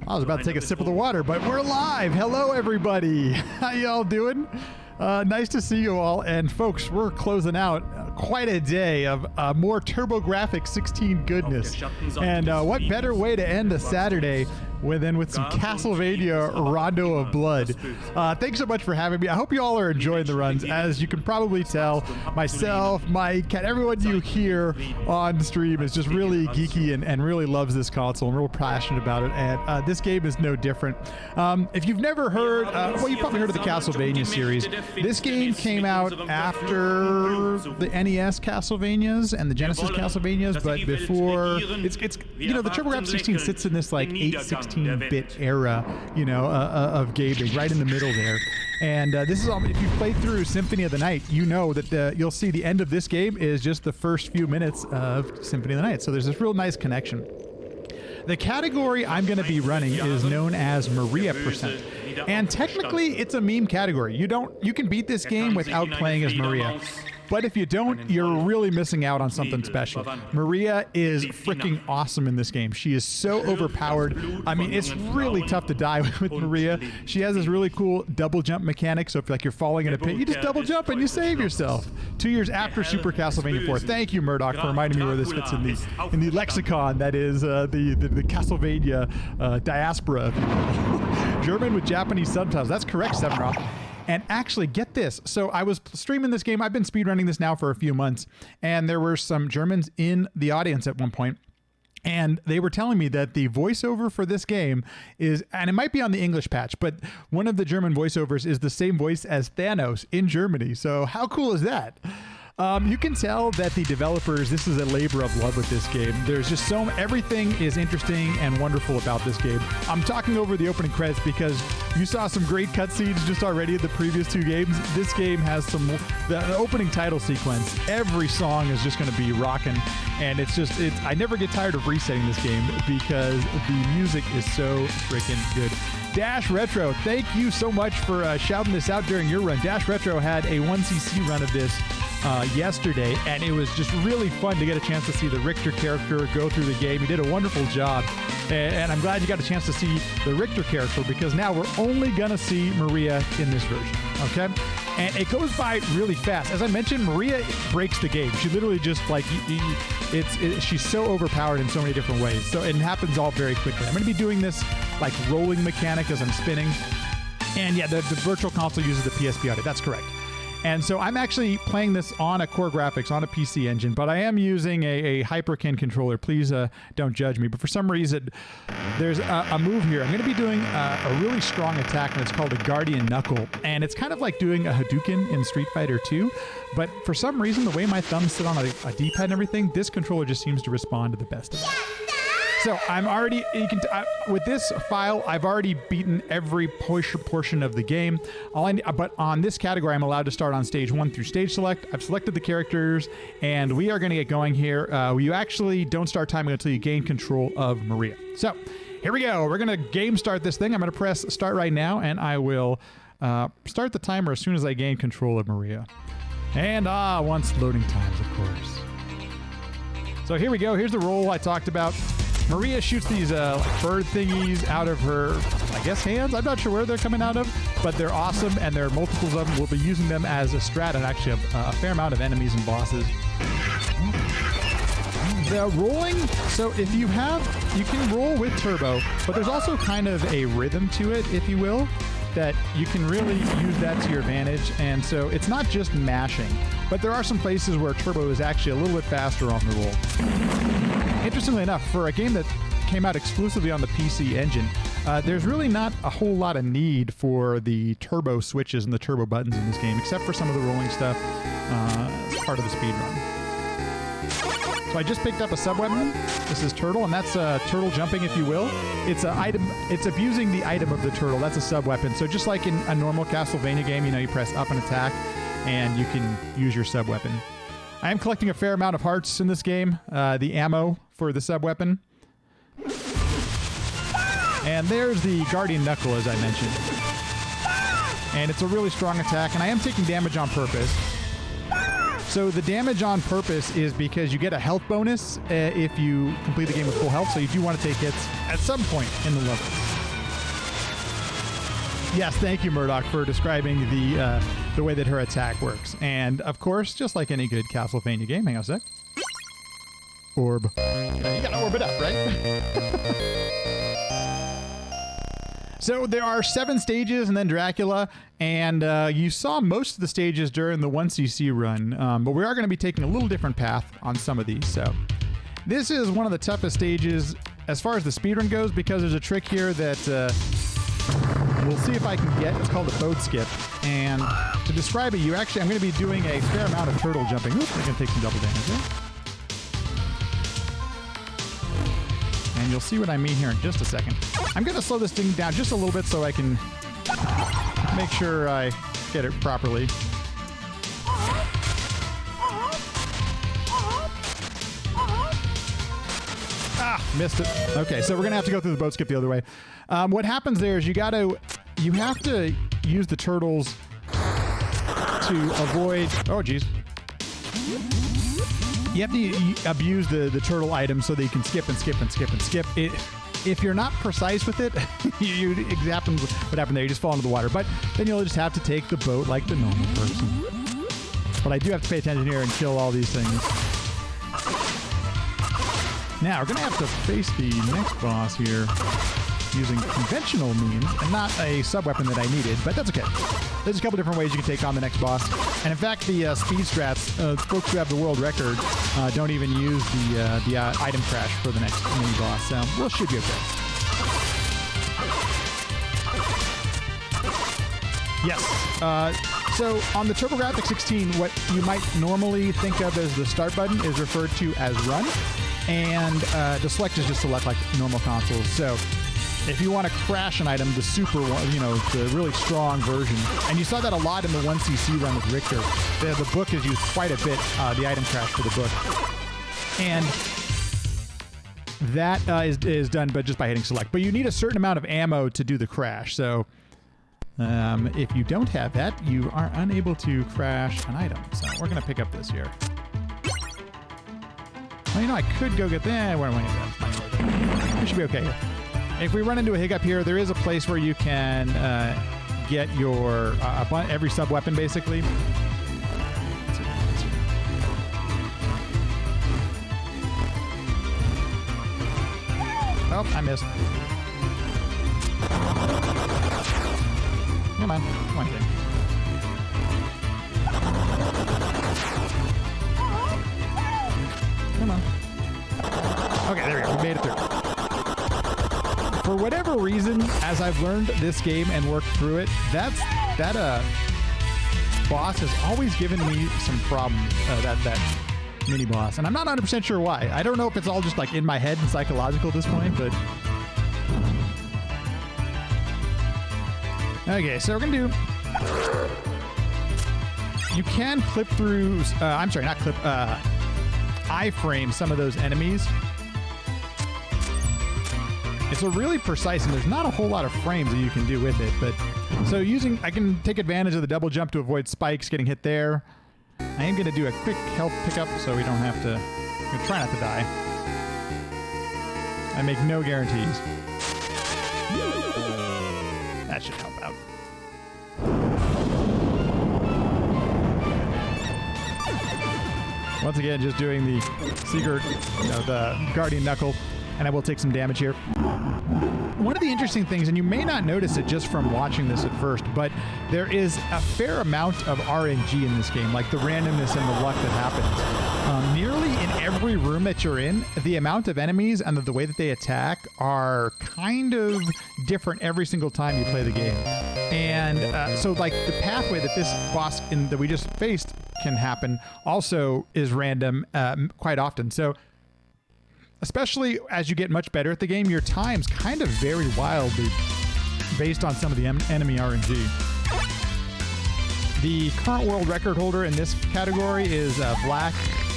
I was about to take a sip of the water, but we're live. Hello, everybody. How y'all doing? Nice to see you all. And folks, we're closing out quite a day of more TurboGrafx 16 goodness. And what better way to end a Saturday than with some Castlevania Rondo of Blood. Thanks so much for having me. I hope you all are enjoying the runs. As you can probably tell, myself, Mike, and everyone you hear on stream is just really geeky and really loves this console and real passionate about it. And this game is no different. If you've never heard, well, you probably heard of the Castlevania series. This game came out after the NES Castlevanias and the Genesis Castlevanias, but before it's you know, the TurboGrafx 16 sits in this like 8/16-bit era, you know, of gaming, right in the middle there. And this is all, if you played through Symphony of the Night, you know that you'll see the end of this game is just the first few minutes of Symphony of the Night. So there's this real nice connection. The category I'm going to be running is known as Maria %. And technically, it's a meme category. You can beat this game without playing as Maria. But if you don't, you're really missing out on something special. Maria is freaking awesome in this game. She is so overpowered. I mean, it's really tough to die with Maria. She has this really cool double jump mechanic. So if you're falling in a pit, you just double jump and you save yourself. 2 years after Super Castlevania 4. Thank you, Murdoch, for reminding me where this fits in the lexicon that is the Castlevania diaspora, if you will. German with Japanese subtitles. That's correct, Sevenroth. And actually, get this. So I was streaming this game. I've been speedrunning this now for a few months. And there were some Germans in the audience at one point. And they were telling me that the voiceover for this game is, and it might be on the English patch, but one of the German voiceovers is the same voice as Thanos in Germany. So how cool is that? You can tell that the developers, this is a labor of love with this game. There's just everything is interesting and wonderful about this game. I'm talking over the opening credits because you saw some great cutscenes just already in the previous two games. This game has the opening title sequence. Every song is just going to be rocking, and I never get tired of resetting this game because the music is so freaking good. Dash Retro, thank you so much for shouting this out during your run. Dash Retro had a 1cc run of this yesterday, and it was just really fun to get a chance to see the Richter character go through the game. He did a wonderful job, and I'm glad you got a chance to see the Richter character because now we're only going to see Maria in this version, okay? And it goes by really fast. As I mentioned, Maria breaks the game. She literally just she's so overpowered in so many different ways. So it happens all very quickly. I'm going to be doing this like rolling mechanic as I'm spinning. And yeah, the virtual console uses the PSP audio. That's correct. And so I'm actually playing this on a Core Graphics, on a PC engine, but I am using a Hyperkin controller. Please don't judge me. But for some reason, there's a move here. I'm going to be doing a really strong attack, and it's called a Guardian Knuckle. And it's kind of like doing a Hadouken in Street Fighter 2. But for some reason, the way my thumbs sit on a D-pad and everything, this controller just seems to respond to the best of it. So I'm already, with this file, I've already beaten every portion of the game. But on this category, I'm allowed to start on stage 1 through stage select. I've selected the characters, and we are going to get going here. You actually don't start timing until you gain control of Maria. So here we go. We're going to game start this thing. I'm going to press start right now, and I will start the timer as soon as I gain control of Maria. And once loading times, of course. So here we go. Here's the roll I talked about. Maria shoots these bird thingies out of her, I guess, hands. I'm not sure where they're coming out of, but they're awesome, and there are multiples of them. We'll be using them as a strat and actually a fair amount of enemies and bosses. The rolling, so if you can roll with turbo, but there's also kind of a rhythm to it, if you will, that you can really use that to your advantage. And so it's not just mashing, but there are some places where turbo is actually a little bit faster on the roll. Interestingly enough, for a game that came out exclusively on the PC engine, there's really not a whole lot of need for the turbo switches and the turbo buttons in this game, except for some of the rolling stuff as part of the speedrun. So I just picked up a sub-weapon. This is Turtle, and that's turtle jumping, if you will. It's an item. It's abusing the item of the turtle. That's a sub-weapon. So just like in a normal Castlevania game, you press up and attack, and you can use your sub-weapon. I am collecting a fair amount of hearts in this game, the ammo for the sub-weapon. And there's the Guardian Knuckle, as I mentioned. And it's a really strong attack, and I am taking damage on purpose. So the damage on purpose is because you get a health bonus if you complete the game with full health, so you do want to take hits at some point in the level. Yes, thank you, Murdoch, for describing the way that her attack works. And, of course, just like any good Castlevania game, hang on a sec. Orb. You gotta orb it up, right? So there are 7 stages and then Dracula, and you saw most of the stages during the 1cc run, but we are going to be taking a little different path on some of these. So this is one of the toughest stages as far as the speedrun goes, because there's a trick here that we'll see if I can get. It's called a boat skip, and to describe it, I'm going to be doing a fair amount of turtle jumping. Oops, I'm going to take some double damage here. And you'll see what I mean here in just a second. I'm going to slow this thing down just a little bit so I can make sure I get it properly. Ah, missed it. Okay, so we're going to have to go through the boat skip the other way. What happens there is you have to use the turtles to avoid... Oh, geez. You have to abuse the turtle item so that you can skip and skip and skip and skip. If you're not precise with it, what happened there, you just fall into the water. But then you'll just have to take the boat like the normal person. But I do have to pay attention here and kill all these things. Now, we're going to have to face the next boss here using conventional means and not a sub-weapon that I needed, but that's okay. There's a couple different ways you can take on the next boss. And in fact, the speed strats, folks who have the world record, don't even use the item crash for the next mini boss. So we'll should be okay. Yes. So on the TurboGrafx 16, what you might normally think of as the start button is referred to as run, and the select is just select like normal consoles. So if you want to crash an item, the super one, the really strong version, and you saw that a lot in the 1cc run with Richter. The book is used quite a bit, the item crash for the book. And that is done but just by hitting select. But you need a certain amount of ammo to do the crash. So if you don't have that, you are unable to crash an item. So we're going to pick up this here. Well, I could go get that. We should be okay here. If we run into a hiccup here, there is a place where you can get your every sub-weapon, basically. Oh, I missed. Come on. Come on, thing. Come on. Okay, there we go. We made it through. For whatever reason, as I've learned this game and worked through it, that boss has always given me some problems, that mini boss. And I'm not 100% sure why. I don't know if it's all just like in my head and psychological at this point, but... Okay, so we're going to do... You can clip through... I'm sorry, not clip... iframe some of those enemies. It's a really precise, and there's not a whole lot of frames that you can do with it. But so I can take advantage of the double jump to avoid spikes getting hit there. I am going to do a quick health pickup so we don't have to. I'm going to try not to die. I make no guarantees. That should help out. Once again, just doing the secret, the Guardian Knuckle. And I will take some damage here. One of the interesting things, and you may not notice it just from watching this at first, but there is a fair amount of RNG in this game, like the randomness and the luck that happens. Nearly in every room that you're in, the amount of enemies and the way that they attack are kind of different every single time you play the game. And so like the pathway that this boss that we just faced can happen also is random quite often. So especially as you get much better at the game, your times kind of vary wildly based on some of the enemy RNG. The current world record holder in this category is Black,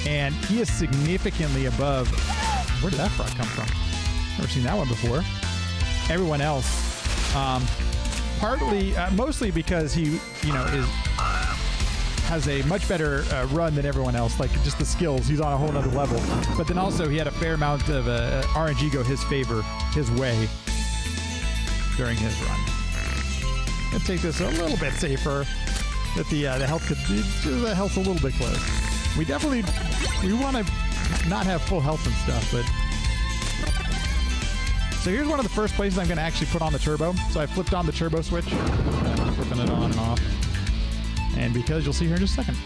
and he is significantly above... Where did that frog come from? Never seen that one before. Everyone else. Mostly because he, is has a much better run than everyone else. Like just the skills, he's on a whole nother level. But then also he had a fair amount of RNG go his way during his run. Let's take this a little bit safer. That the health's a little bit close. We want to not have full health and stuff, but. So here's one of the first places I'm going to actually put on the turbo. So I flipped on the turbo switch, flipping it on and off. And because you'll see here in just a second.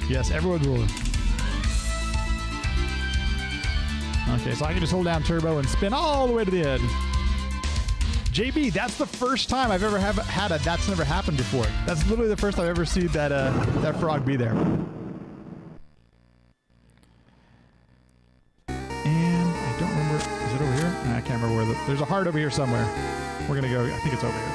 Yes, everyone's rolling. Okay, so I can just hold down turbo and spin all the way to the end. JB, that's the first time I've ever had a that's never happened before. That's literally the first I've ever seen that frog be there. And I don't remember, is it over here? I can't remember where there's a heart over here somewhere. We're gonna go, I think it's over here.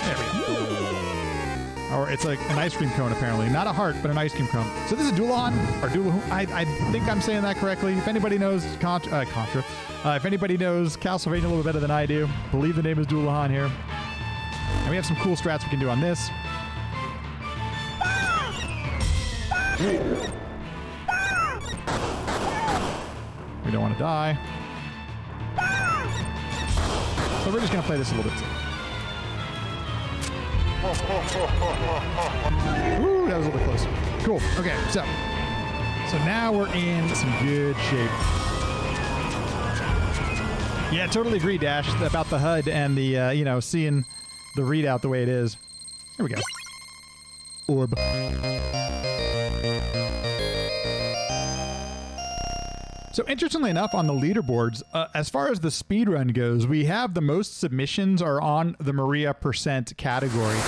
There we go. Or it's like an ice cream cone apparently. Not a heart, but an ice cream cone. So this is Dulahan, or Dulahan. I think I'm saying that correctly. If anybody knows Contra, if anybody knows Castlevania a little better than I do, I believe the name is Dulahan here. And we have some cool strats we can do on this. We don't want to die. So we're just going to play this a little bit. Ooh, that was a little bit close. Cool. Okay, so now we're in some good shape. Yeah, totally agree, Dash, about the HUD and the, seeing the readout the way it is. Here we go. Orb. So interestingly enough, on the leaderboards, as far as the speedrun goes, we have the most submissions are on the Maria % category.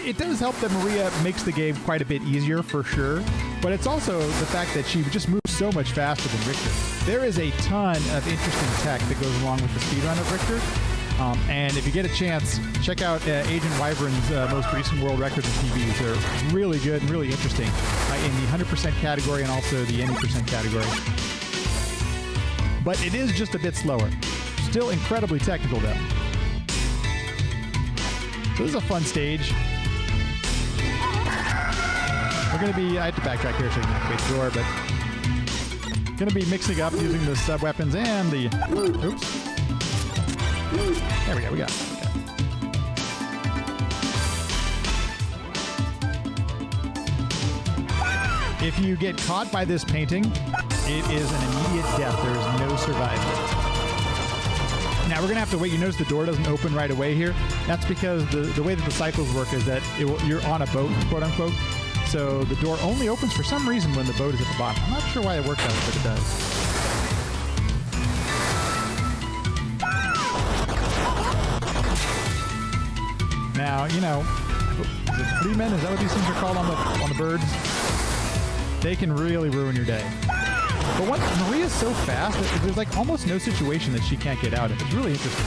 It does help that Maria makes the game quite a bit easier for sure, but it's also the fact that she just moves so much faster than Richter. There is a ton of interesting tech that goes along with the speedrun of Richter. And if you get a chance, check out Agent Wyvern's most recent world records and TVs. They're really good and really interesting in the 100% category and also the any % category. But it is just a bit slower. Still incredibly technical, though. So this is a fun stage. We're going to be... I have to backtrack here so you can activate the door, but... Going to be mixing up using the sub-weapons and the... Oops. There we go, we got it. Okay. If you get caught by this painting, it is an immediate death. There is no surviving. Now we're going to have to wait. You notice the door doesn't open right away here. That's because the way that the cycles work is that you're on a boat, quote unquote. So the door only opens for some reason when the boat is at the bottom. I'm not sure why it works that way, but it does. Now, is it flea men? Is that what these things are called on the birds? They can really ruin your day. But Maria's so fast that there's like almost no situation that she can't get out of. It's really interesting.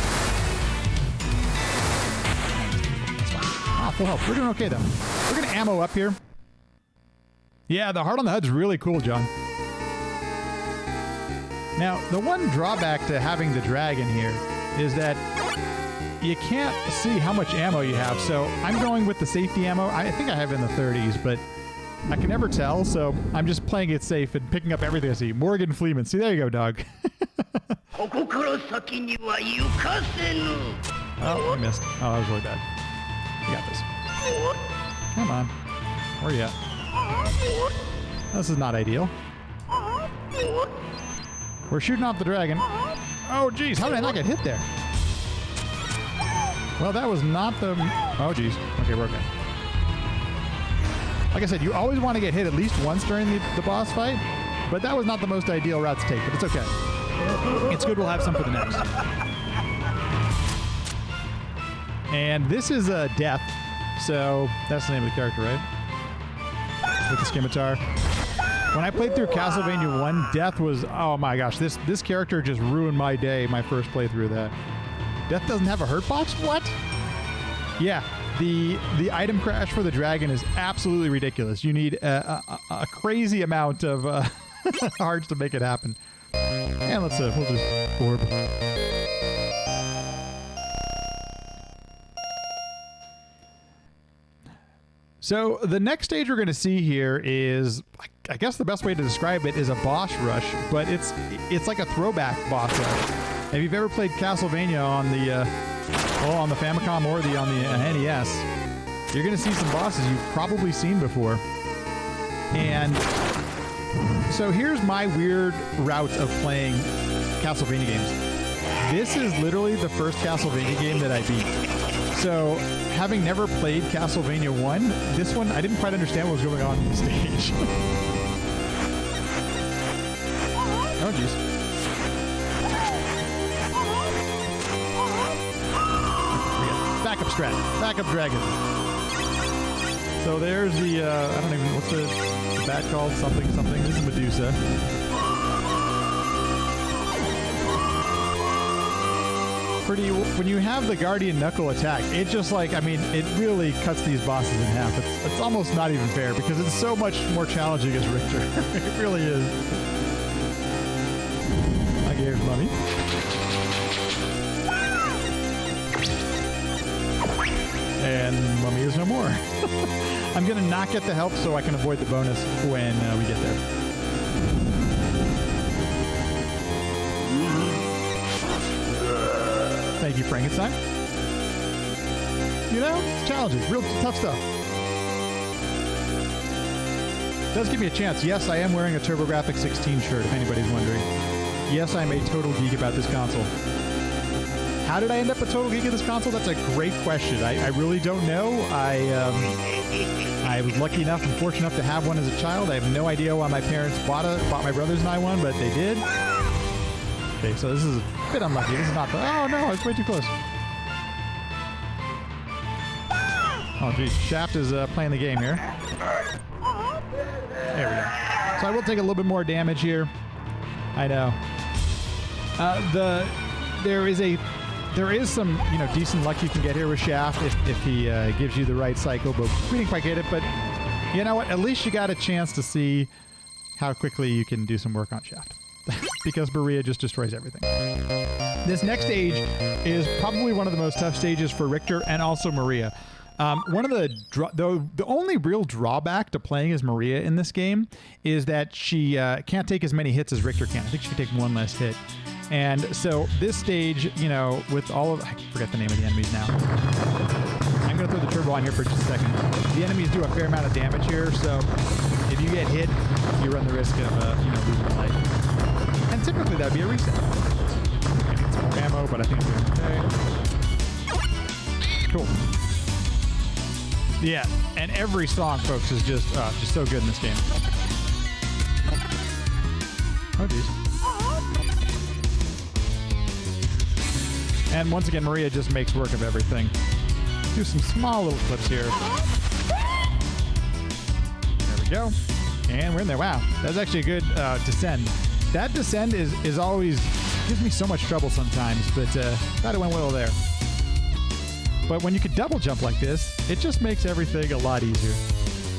Ah, full health. We're doing okay though. We're gonna ammo up here. Yeah, the heart on the HUD's really cool, John. Now, the one drawback to having the dragon here is that you can't see how much ammo you have. So I'm going with the safety ammo. I think I have it in the 30s, but I can never tell, so I'm just playing it safe and picking up everything I see. Morgan Fleeman. See, there you go, dog. Oh, I missed. Oh, that was really bad. You got this. Come on. Where are you at? This is not ideal. We're shooting off the dragon. Oh, geez. How did I not get hit there? Well, that was not the... Oh, geez. Okay, we're okay. Like I said, you always want to get hit at least once during the boss fight, but that was not the most ideal route to take, but it's okay. It's good we'll have some for the next. And this is Death, so that's the name of the character, right? With the scimitar. When I played through Castlevania 1, Death was, oh my gosh, this character just ruined my day, my first playthrough of that. Death doesn't have a hurt box? What? Yeah. The item crash for the dragon is absolutely ridiculous. You need a crazy amount of hearts to make it happen. And we'll just orb. So the next stage we're going to see here is, I guess the best way to describe it is a boss rush, but it's like a throwback boss rush. If you've ever played Castlevania on the Famicom or on the NES, you're going to see some bosses you've probably seen before. And so here's my weird route of playing Castlevania games. This is literally the first Castlevania game that I beat. So, having never played Castlevania 1, this one, I didn't quite understand what was going on in the stage. Oh, jeez. Backup strat. Backup dragon. So there's the, I don't even, what's the bat called? Something. This is Medusa. When you have the Guardian Knuckle attack, it just like, I mean, it really cuts these bosses in half. It's almost not even fair because it's so much more challenging as Richter. It really is. Okay, here's Mummy. And Mummy is no more. I'm going to not get the help so I can avoid the bonus when we get there. Thank you, Frankenstein. You know, it's challenging. Real tough stuff. Does give me a chance. Yes, I am wearing a TurboGrafx 16 shirt, if anybody's wondering. Yes, I'm a total geek about this console. How did I end up a total geek of this console? That's a great question. I really don't know. I was lucky enough and fortunate enough to have one as a child. I have no idea why my parents bought my brothers and I one, but they did. Okay, so this is a bit unlucky. This is not the... Oh, no, it's way too close. Oh, geez. Shaft is playing the game here. There we go. So I will take a little bit more damage here. I know. There is some, decent luck you can get here with Shaft if he gives you the right cycle, but we didn't quite get it. But you know what? At least you got a chance to see how quickly you can do some work on Shaft. Because Maria just destroys everything. This next stage is probably one of the most tough stages for Richter and also Maria. One of the only real drawback to playing as Maria in this game is that she can't take as many hits as Richter can. I think she can take one less hit. And so this stage, with all of... I forget the name of the enemies now. I'm going to throw the turbo on here for just a second. The enemies do a fair amount of damage here, so if you get hit, you run the risk of losing a life. And typically that would be a reset. I need some more ammo, but I think I'm doing okay. Cool. Yeah, and every song, folks, is just so good in this game. Oh, geez. And once again, Maria just makes work of everything. Do some small little clips here. There we go. And we're in there. Wow, that's actually a good descend. That descend is always gives me so much trouble sometimes, but glad it went well there. But when you can double jump like this, it just makes everything a lot easier.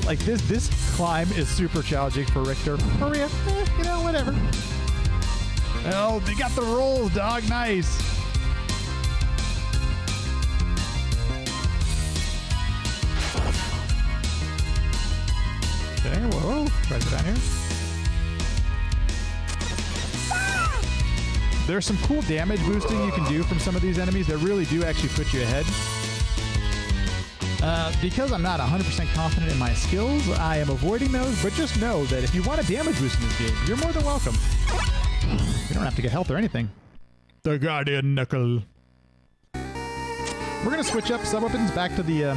Like this climb is super challenging for Richter. Maria, whatever. Oh, they got the rolls, dog. Nice. Okay, whoa. Try to go down here. There's some cool damage boosting you can do from some of these enemies that really do actually put you ahead. Because I'm not 100% confident in my skills, I am avoiding those, but just know that if you want a damage boost in this game, you're more than welcome. You don't have to get health or anything. The Guardian Knuckle. We're going to switch up sub-weapons back to the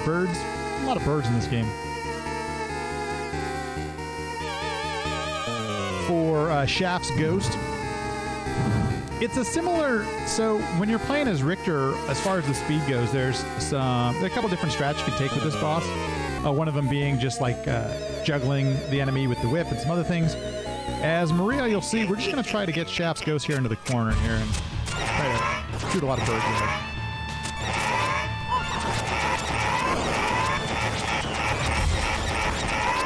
birds. A lot of birds in this game. For Shaft's Ghost. It's a similar... So, when you're playing as Richter, as far as the speed goes, there's a couple different strats you can take with this boss. One of them being just like juggling the enemy with the whip and some other things. As Maria, you'll see, we're just going to try to get Shaft's Ghost here into the corner here and try to shoot a lot of birds with it.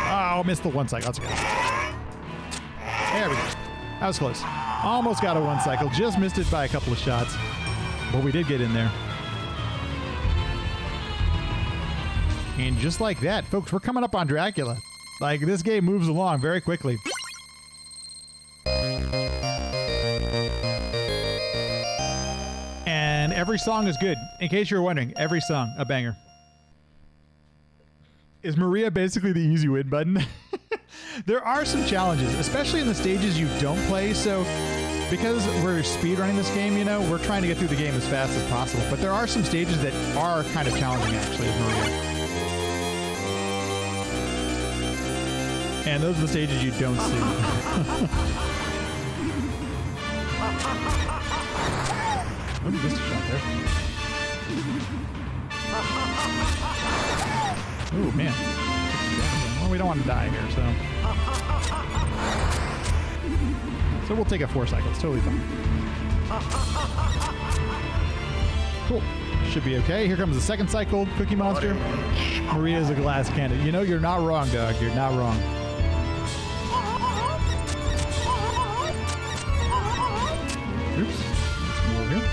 Oh, missed the one cycle. That's okay. There we go. That was close. Almost got a one cycle. Just missed it by a couple of shots. But we did get in there. And just like that, folks, we're coming up on Dracula. Like, this game moves along very quickly. And every song is good. In case you're wondering, every song, a banger. Is Maria basically the easy win button? There are some challenges, especially in the stages you don't play. So because we're speedrunning this game, you know, we're trying to get through the game as fast as possible. But there are some stages that are kind of challenging, actually, as Maria. And those are the stages you don't see. What is this shot there? Oh, man. Well, we don't want to die here, so... So we'll take a 4 cycle. It's totally fine. Cool. Should be okay. Here comes the second cycle, Cookie Monster. Maria's a glass cannon. You know, you're not wrong, Doug. You're not wrong. Oops. Over here.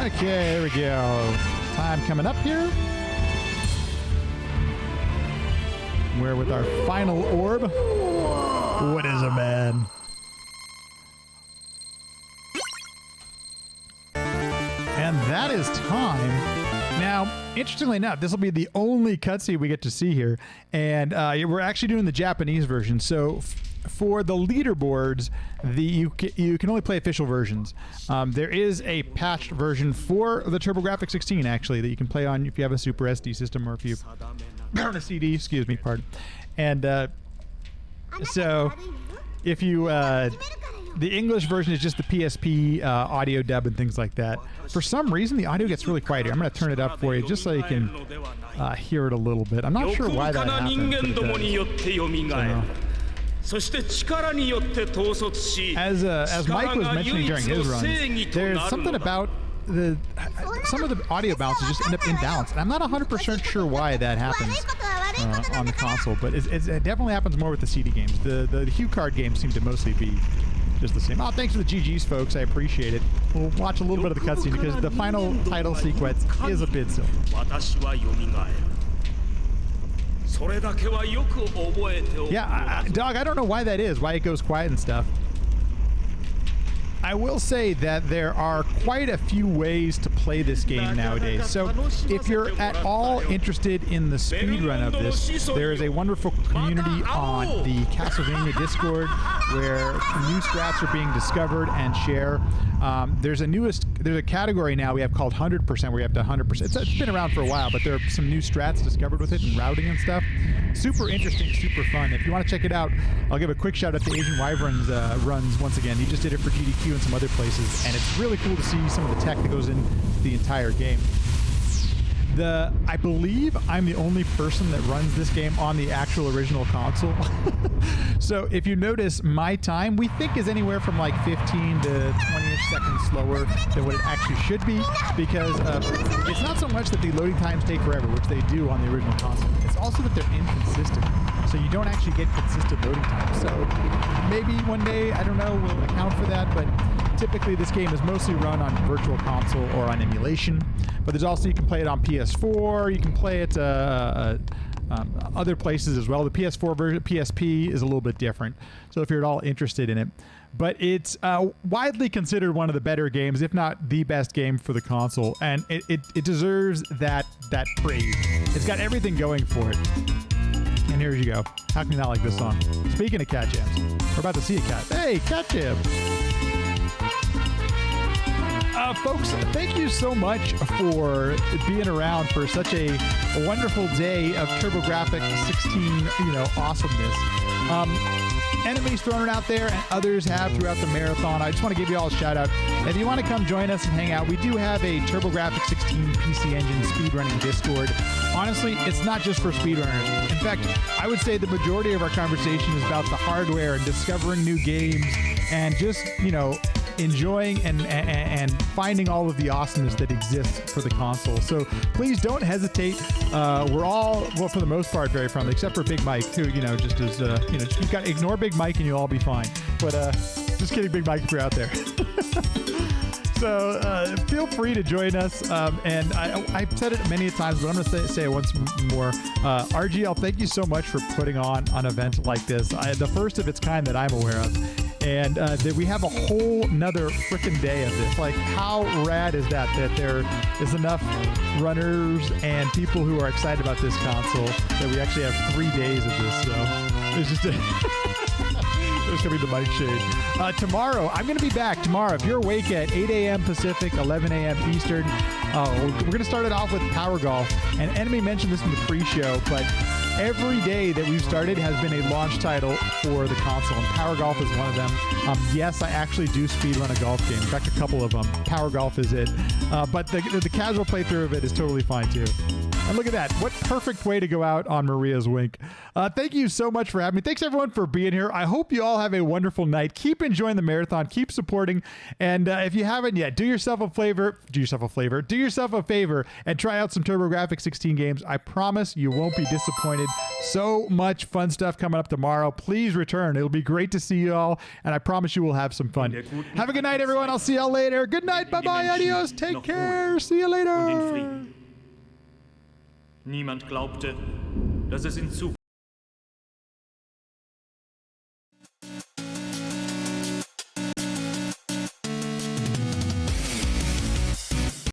Okay, there we go. Time coming up here. We're with our final orb. What is a man? And that is time. Now, interestingly enough, this will be the only cutscene we get to see here. And we're actually doing the Japanese version. So for the leaderboards, you can only play official versions. There is a patched version for the TurboGrafx 16, actually, that you can play on if you have a Super SD system or if you burn a CD, excuse me, pardon. And so if you, the English version is just the PSP audio dub and things like that. For some reason, the audio gets really quiet here. I'm going to turn it up for you just so you can hear it a little bit. I'm not sure why that happens, but it does. As Mike was mentioning during his runs, there's something about some of the audio bounces just end up imbalanced. And I'm not 100% sure why that happens on the console, but it definitely happens more with the CD games. The Hue card games seem to mostly be just the same. Oh, thanks for the GGs, folks. I appreciate it. We'll watch a little bit of the cutscene because the final title sequence is a bit silly. Yeah, Dog, I don't know why that is, why it goes quiet and stuff. I will say that there are quite a few ways to play this game nowadays. So if you're at all interested in the speedrun of this, there is a wonderful community on the Castlevania Discord where new strats are being discovered and shared. There's a category now we have called 100% where you have to 100%. It's been around for a while, but there are some new strats discovered with it and routing and stuff. Super interesting, super fun. If you want to check it out, I'll give a quick shout out to Asian Wyvern's runs once again. He just did it for GDQ and some other places, and it's really cool to see some of the tech that goes in the entire game. I believe I'm the only person that runs this game on the actual original console. So if you notice, my time we think is anywhere from like 15 to 20-ish seconds slower than what it actually should be, because it's not so much that the loading times take forever, which they do on the original console. It's also that they're inconsistent. So you don't actually get consistent loading times. So maybe one day, I don't know, we'll account for that, but typically this game is mostly run on Virtual Console or on emulation. But there's also, you can play it on PS4, you can play it other places as well. The PS4 version, PSP, is a little bit different. So if you're at all interested in it. But it's widely considered one of the better games, if not the best game for the console. And it deserves that praise. It's got everything going for it. And here you go. How can you not like this song? Speaking of cat jams, we're about to see a cat. Hey, cat jam! Folks, thank you so much for being around for such a wonderful day of TurboGrafx 16, awesomeness. Enemies thrown out there, and others have throughout the marathon. I just want to give you all a shout out. If you want to come join us and hang out, we do have a TurboGrafx 16 PC Engine speedrunning Discord. Honestly, it's not just for speedrunners. In fact, I would say the majority of our conversation is about the hardware and discovering new games and just, enjoying and finding all of the awesomeness that exists for the console. So please don't hesitate. We're all, well, for the most part, very friendly, except for Big Mike, who, just as, you've got to ignore Big Mike and you'll all be fine. But just kidding, Big Mike, if you're out there. So feel free to join us. And I've said it many times, but I'm going to say it once more. RGL, thank you so much for putting on an event like this. The first of its kind that I'm aware of. And that we have a whole nother freaking day of this. Like, how rad is that there is enough runners and people who are excited about this console that we actually have 3 days of this. So it's just there's going to be the mic shade. Tomorrow, I'm going to be back tomorrow. If you're awake at 8 a.m. Pacific, 11 a.m. Eastern, we're going to start it off with Power Golf. And Enemy mentioned this in the pre-show, but every day that we've started has been a launch title for the console, and Power Golf is one of them. Yes, I actually do speedrun a golf game. In fact, a couple of them. Power Golf is it. But the casual playthrough of it is totally fine, too. And look at that. What perfect way to go out on Maria's wink. Thank you so much for having me. Thanks, everyone, for being here. I hope you all have a wonderful night. Keep enjoying the marathon. Keep supporting. And if you haven't yet, do yourself a favor, and try out some TurboGrafx 16 games. I promise you won't be disappointed. So much fun stuff coming up tomorrow. Please return. It'll be great to see you all, and I promise you will have some fun. Have a good night, everyone. I'll see y'all later. Good night. Bye-bye. Adios. Take care. See you later. Niemand glaubte, dass es in Zukunft